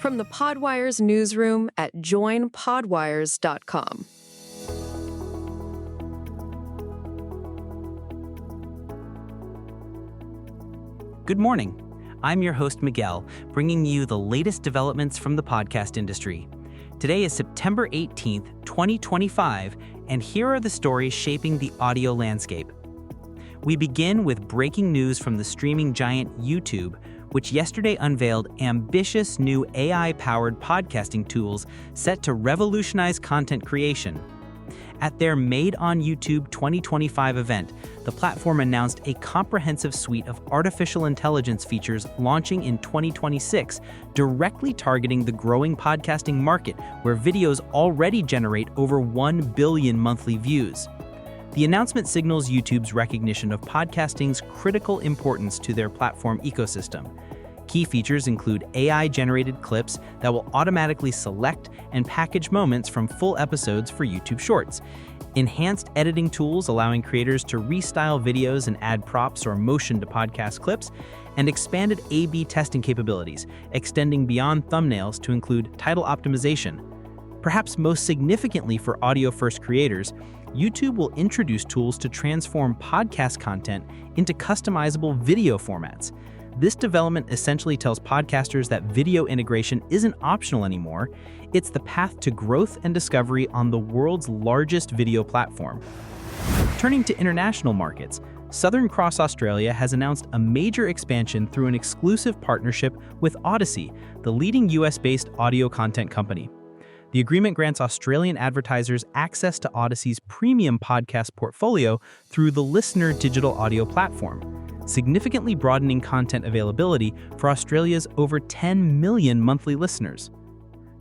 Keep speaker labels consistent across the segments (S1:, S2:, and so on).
S1: From the Podwires newsroom at joinpodwires.com.
S2: Good morning. I'm your host, Miguel, bringing you the latest developments from the podcast industry. Today is September 18th, 2025, and here are the stories shaping the audio landscape. We begin with breaking news from the streaming giant YouTube, which yesterday unveiled ambitious new AI-powered podcasting tools set to revolutionize content creation. At their Made on YouTube 2025 event, the platform announced a comprehensive suite of artificial intelligence features launching in 2026, directly targeting the growing podcasting market, where videos already generate over 1 billion monthly views. The announcement signals YouTube's recognition of podcasting's critical importance to their platform ecosystem. Key features include AI-generated clips that will automatically select and package moments from full episodes for YouTube Shorts, enhanced editing tools allowing creators to restyle videos and add props or motion to podcast clips, and expanded A/B testing capabilities, extending beyond thumbnails to include title optimization. Perhaps most significantly for audio-first creators, YouTube will introduce tools to transform podcast content into customizable video formats. This development essentially tells podcasters that video integration isn't optional anymore. It's the path to growth and discovery on the world's largest video platform. Turning to international markets, Southern Cross Austereo has announced a major expansion through an exclusive partnership with Audacy, the leading US-based audio content company. The agreement grants Australian advertisers access to Audacy's premium podcast portfolio through the LiSTNR digital audio platform, significantly broadening content availability for Australia's over 10 million monthly listeners.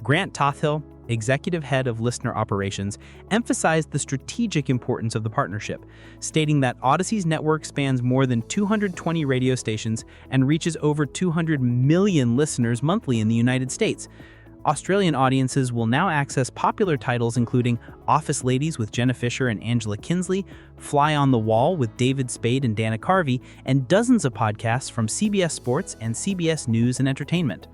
S2: Grant Tothill, executive head of LiSTNR operations, emphasized the strategic importance of the partnership, stating that Audacy's network spans more than 220 radio stations and reaches over 200 million listeners monthly in the United States. Australian audiences will now access popular titles including Office Ladies with Jenna Fisher and Angela Kinsley, Fly on the Wall with David Spade and Dana Carvey, and dozens of podcasts from CBS Sports and CBS News and Entertainment.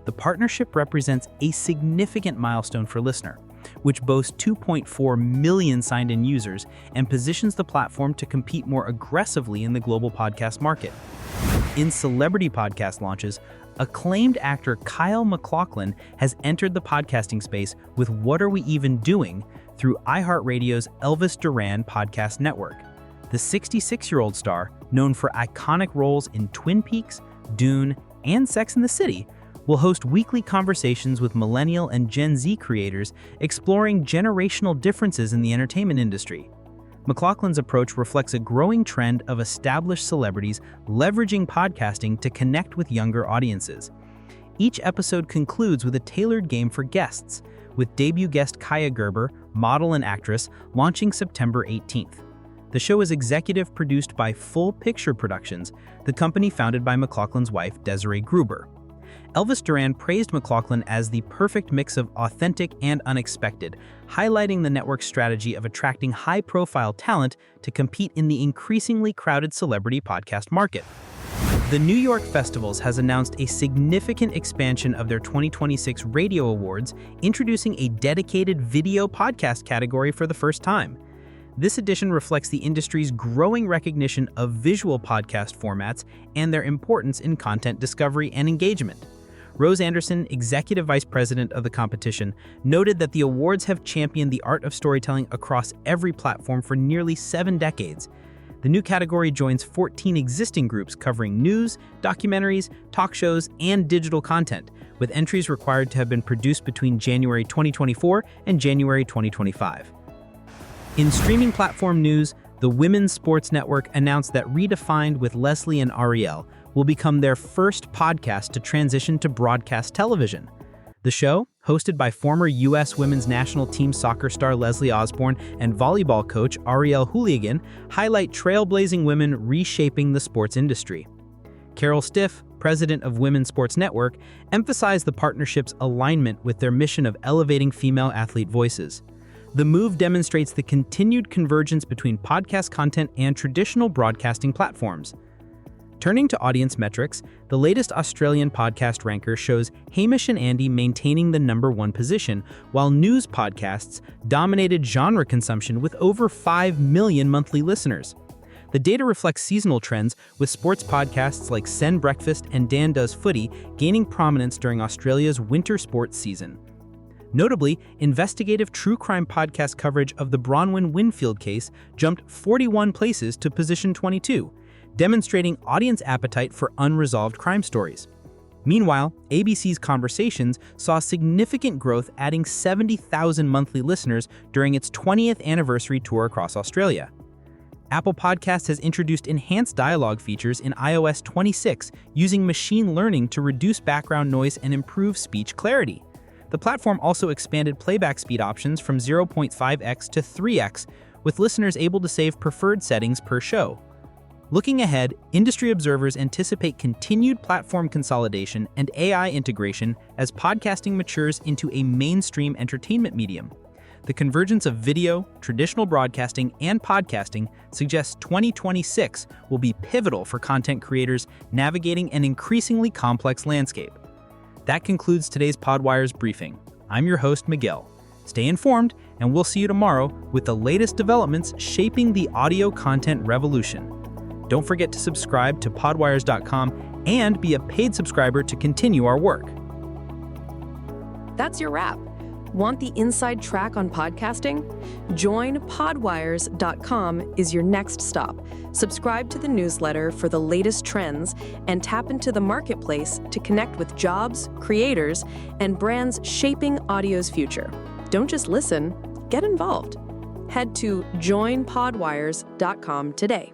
S2: The partnership represents a significant milestone for LiSTNR, which boasts 2.4 million signed-in users and positions the platform to compete more aggressively in the global podcast market. In celebrity podcast launches, acclaimed actor Kyle MacLachlan has entered the podcasting space with What Are We Even Doing through iHeartRadio's Elvis Duran podcast network. The 66-year-old star, known for iconic roles in Twin Peaks, Dune, and Sex and the City, will host weekly conversations with millennial and Gen Z creators exploring generational differences in the entertainment industry. MacLachlan's approach reflects a growing trend of established celebrities leveraging podcasting to connect with younger audiences. Each episode concludes with a tailored game for guests, with debut guest Kaya Gerber, model and actress, launching September 18th. The show is executive produced by Full Picture Productions, the company founded by MacLachlan's wife, Desiree Gruber. Elvis Duran praised MacLachlan as the perfect mix of authentic and unexpected, highlighting the network's strategy of attracting high-profile talent to compete in the increasingly crowded celebrity podcast market. The New York Festivals has announced a significant expansion of their 2026 Radio Awards, introducing a dedicated video podcast category for the first time. This edition reflects the industry's growing recognition of visual podcast formats and their importance in content discovery and engagement. Rose Anderson, executive vice president of the competition, noted that the awards have championed the art of storytelling across every platform for nearly 7 decades. The new category joins 14 existing groups covering news, documentaries, talk shows, and digital content, with entries required to have been produced between January 2024 and January 2025. In streaming platform news, the Women's Sports Network announced that Redefined with Leslie and Ariel will become their first podcast to transition to broadcast television. The show, hosted by former U.S. women's national team soccer star Leslie Osborne and volleyball coach Ariel Hooligan, highlight trailblazing women reshaping the sports industry. Carol Stiff, president of Women's Sports Network, emphasized the partnership's alignment with their mission of elevating female athlete voices. The move demonstrates the continued convergence between podcast content and traditional broadcasting platforms. Turning to audience metrics, the latest Australian podcast ranker shows Hamish and Andy maintaining the #1 position, while news podcasts dominated genre consumption with over 5 million monthly listeners. The data reflects seasonal trends, with sports podcasts like Sen Breakfast and Dan Does Footy gaining prominence during Australia's winter sports season. Notably, investigative true crime podcast coverage of the Bronwyn Winfield case jumped 41 places to position 22, demonstrating audience appetite for unresolved crime stories. Meanwhile, ABC's Conversations saw significant growth, adding 70,000 monthly listeners during its 20th anniversary tour across Australia. Apple Podcasts has introduced enhanced dialogue features in iOS 26 using machine learning to reduce background noise and improve speech clarity. The platform also expanded playback speed options from 0.5x to 3x, with listeners able to save preferred settings per show. Looking ahead, industry observers anticipate continued platform consolidation and AI integration as podcasting matures into a mainstream entertainment medium. The convergence of video, traditional broadcasting, and podcasting suggests 2026 will be pivotal for content creators navigating an increasingly complex landscape. That concludes today's Podwires briefing. I'm your host, Miguel. Stay informed, and we'll see you tomorrow with the latest developments shaping the audio content revolution. Don't forget to subscribe to podwires.com and be a paid subscriber to continue our work.
S1: That's your wrap. Want the inside track on podcasting? Join podwires.com is your next stop. Subscribe to the newsletter for the latest trends and tap into the marketplace to connect with jobs, creators, and brands shaping audio's future. Don't just listen, get involved. Head to joinpodwires.com today.